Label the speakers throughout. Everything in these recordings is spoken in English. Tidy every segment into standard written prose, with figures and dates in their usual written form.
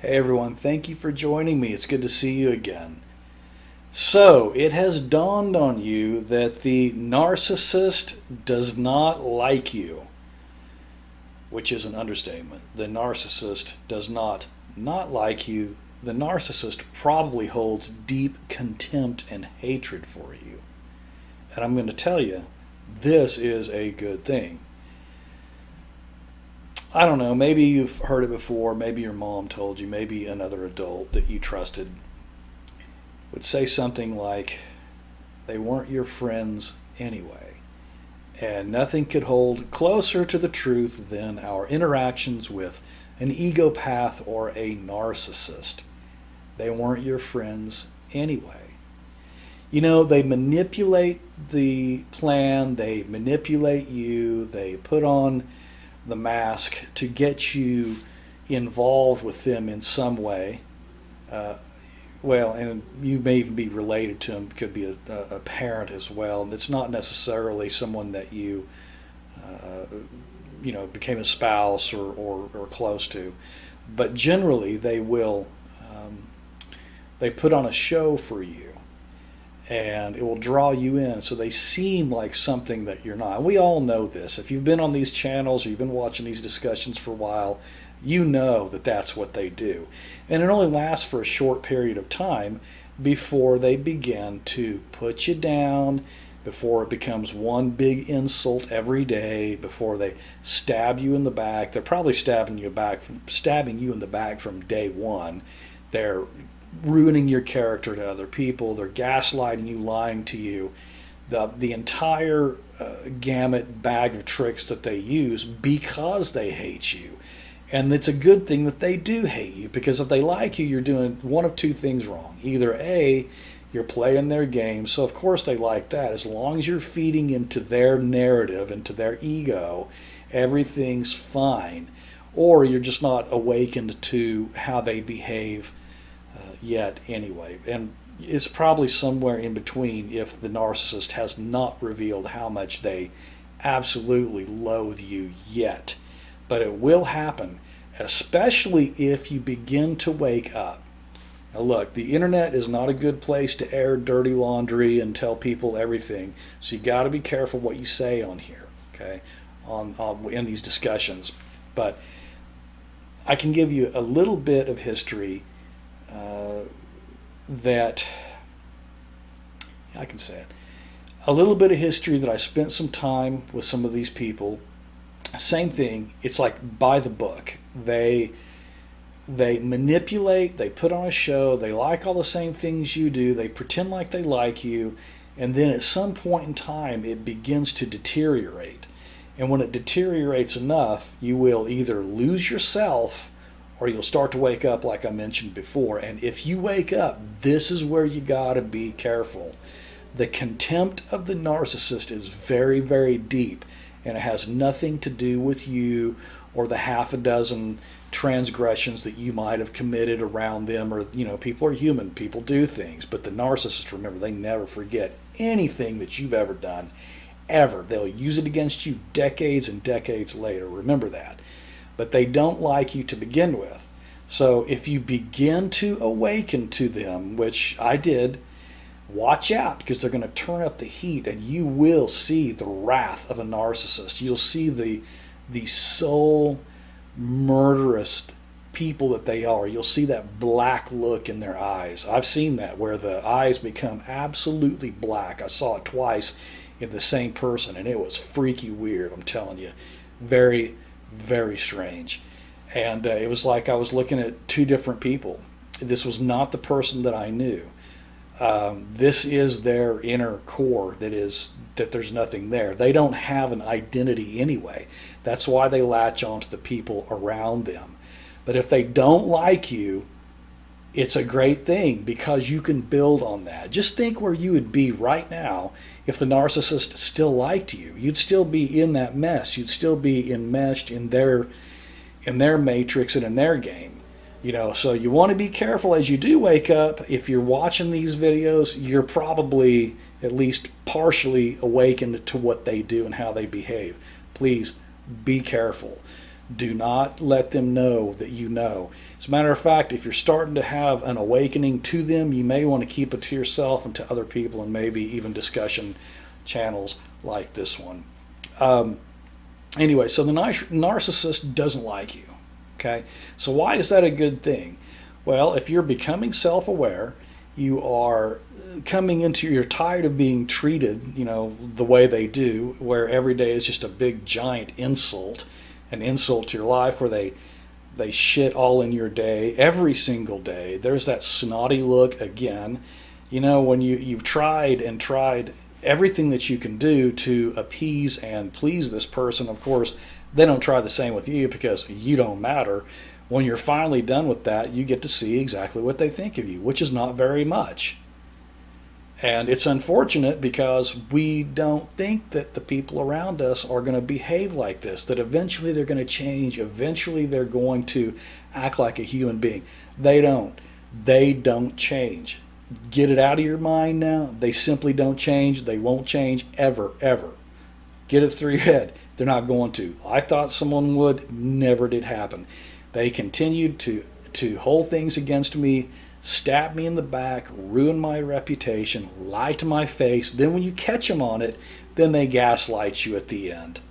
Speaker 1: Hey everyone, thank you for joining me. It's good to see you again. So, it has dawned on you that the narcissist does not like you, which is an understatement. The narcissist does not like you. The narcissist probably holds deep contempt and hatred for you. And I'm going to tell you, this is a good thing. I don't know, maybe you've heard it before, maybe your mom told you, maybe another adult that you trusted would say something like, they weren't your friends anyway. And nothing could hold closer to the truth than our interactions with an egopath or a narcissist. They weren't your friends anyway. You know, they manipulate the plan, they manipulate you, they put on the mask to get you involved with them in some way. And you may even be related to them. Could be a parent as well. And it's not necessarily someone that became a spouse or close to. But generally, they will. They put on a show for you, and it will draw you in, so they seem like something that you're not. We all know this. If you've been on these channels or you've been watching these discussions for a while, you know that that's what they do. And it only lasts for a short period of time before they begin to put you down, before it becomes one big insult every day, before they stab you in the back. They're probably stabbing you in the back from day one. They're ruining your character to other people. They're gaslighting you, lying to you. The entire gamut bag of tricks that they use because they hate you. And it's a good thing that they do hate you, because if they like you, you're doing one of two things wrong. Either A, you're playing their game, so of course they like that. As long as you're feeding into their narrative, into their ego, everything's fine. Or you're just not awakened to how they behave yet anyway. And it's probably somewhere in between if the narcissist has not revealed how much they absolutely loathe you yet. But it will happen, especially if you begin to wake up. Now look, the internet is not a good place to air dirty laundry and tell people everything. So you got to be careful what you say on here, okay, in these discussions. But I can give you a little bit of history that I can say it. A little bit of history that I spent some time with some of these people. Same thing. It's like by the book. They manipulate. They put on a show. They like all the same things you do. They pretend like they like you, and then at some point in time, it begins to deteriorate. And when it deteriorates enough, you will either lose yourself, or you'll start to wake up like I mentioned before. And if you wake up, this is where you got to be careful. The contempt of the narcissist is very, very deep, and it has nothing to do with you or the half a dozen transgressions that you might have committed around them. Or, people are human. People do things. But the narcissist, remember, they never forget anything that you've ever done, ever. They'll use it against you decades and decades later. Remember that. But they don't like you to begin with. So if you begin to awaken to them, which I did, watch out, because they're going to turn up the heat, and you will see the wrath of a narcissist. You'll see the soul murderous people that they are. You'll see that black look in their eyes. I've seen that, where the eyes become absolutely black. I saw it twice in the same person, and it was freaky weird, I'm telling you. Very, very strange. And it was like I was looking at two different people. This was not the person that I knew. This is their inner core, that there's nothing there. They don't have an identity anyway. That's why they latch on to the people around them. But if they don't like you, it's a great thing, because you can build on that. Just think where you would be right now if the narcissist still liked you. You'd still be in that mess. You'd still be enmeshed in their matrix and in their game. So you want to be careful as you do wake up. If you're watching these videos, you're probably at least partially awakened to what they do and how they behave. Please be careful. Do not let them know that you know. As a matter of fact, if you're starting to have an awakening to them, you may want to keep it to yourself and to other people, and maybe even discussion channels like this one. Anyway, so the narcissist doesn't like you. Okay, so why is that a good thing? Well, if you're becoming self-aware, you are you're tired of being treated, the way they do, where every day is just a big giant insult, an insult to your life, where they shit all in your day every single day. There's that snotty look again. When you've tried and tried everything that you can do to appease and please this person, of course, they don't try the same with you because you don't matter. When you're finally done with that, you get to see exactly what they think of you, which is not very much. And it's unfortunate because we don't think that the people around us are going to behave like this, that eventually they're going to change, eventually they're going to act like a human being. They don't. They don't change. Get it out of your mind now. They simply don't change. They won't change ever, ever. Get it through your head. They're not going to. I thought someone would. Never did happen. They continued to hold things against me, stab me in the back, ruin my reputation, lie to my face. Then when you catch them on it, then they gaslight you at the end.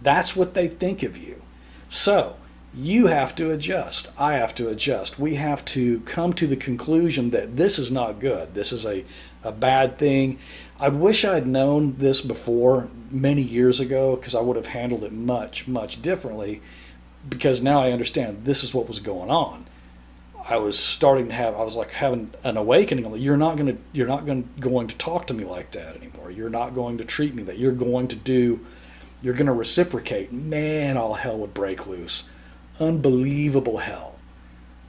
Speaker 1: That's what they think of you. So you have to adjust. I have to adjust. We have to come to the conclusion that this is not good. This is a bad thing. I wish I'd known this before many years ago, because I would have handled it much, much differently, because now I understand this is what was going on. I was like having an awakening. You're not going to talk to me like that anymore. You're not going to treat me that. You're going to reciprocate. Man, all hell would break loose. Unbelievable hell.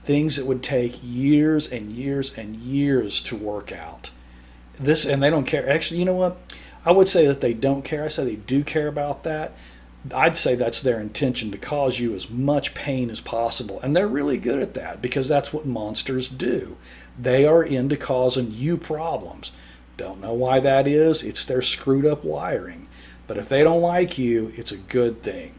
Speaker 1: Things that would take years and years and years to work out. And they don't care. Actually, you know what? I would say that they don't care. I say they do care about that. I'd say that's their intention, to cause you as much pain as possible. And they're really good at that, because that's what monsters do. They are into causing you problems. Don't know why that is. It's their screwed up wiring. But if they don't like you, it's a good thing.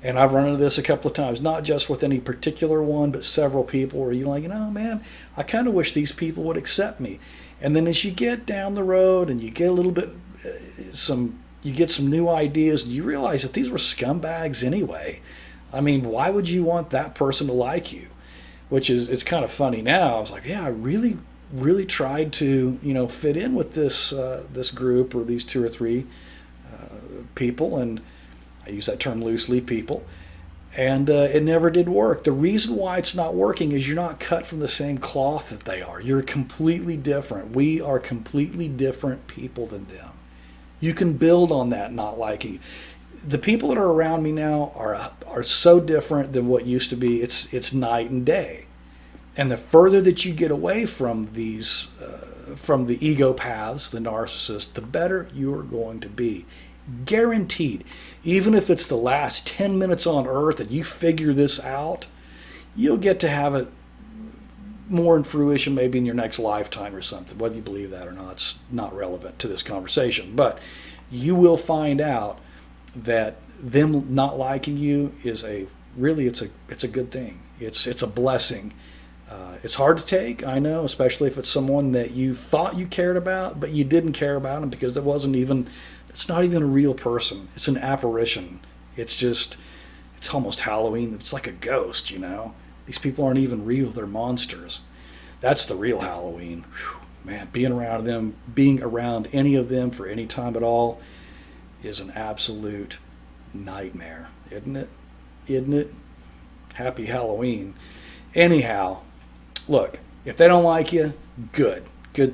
Speaker 1: And I've run into this a couple of times, not just with any particular one, but several people where you're like, man, I kind of wish these people would accept me. And then as you get down the road and you get a little bit, you get some new ideas, and you realize that these were scumbags anyway. I mean, why would you want that person to like you? It's kind of funny now. I was like, yeah, I really, really tried to, fit in with this group, or these 2 or 3 people, and I use that term loosely, people, and it never did work. The reason why it's not working is you're not cut from the same cloth that they are. You're completely different. We are completely different people than them. You can build on that not liking. The people that are around me now are so different than what used to be. It's night and day. And the further that you get away from these, from the ego paths, the narcissist, the better you are going to be. Guaranteed. Even if it's the last 10 minutes on earth and you figure this out, you'll get to have it more in fruition maybe in your next lifetime or something. Whether you believe that or not, it's not relevant to this conversation. But you will find out that them not liking you is it's a good thing. It's a blessing. It's hard to take, I know, especially if it's someone that you thought you cared about, but you didn't care about them because it's not even a real person. It's an apparition. It's almost Halloween. It's like a ghost, These people aren't even real. They're monsters. That's the real Halloween. Whew, man, being around any of them for any time at all is an absolute nightmare, isn't it? Isn't it? Happy Halloween. Anyhow, look, if they don't like you, good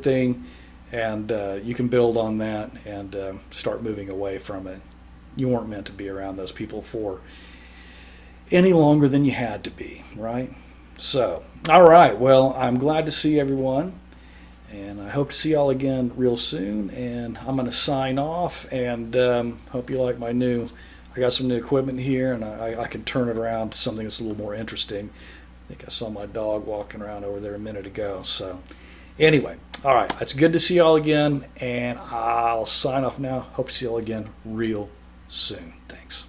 Speaker 1: thing. And you can build on that and start moving away from it. You weren't meant to be around those people for any longer than you had to be, right? So, all right. Well, I'm glad to see everyone, and I hope to see y'all again real soon. And I'm going to sign off, and hope you like I got some new equipment here, and I can turn it around to something that's a little more interesting. I think I saw my dog walking around over there a minute ago. So, anyway, all right. It's good to see y'all again, and I'll sign off now. Hope to see y'all again real soon. Thanks.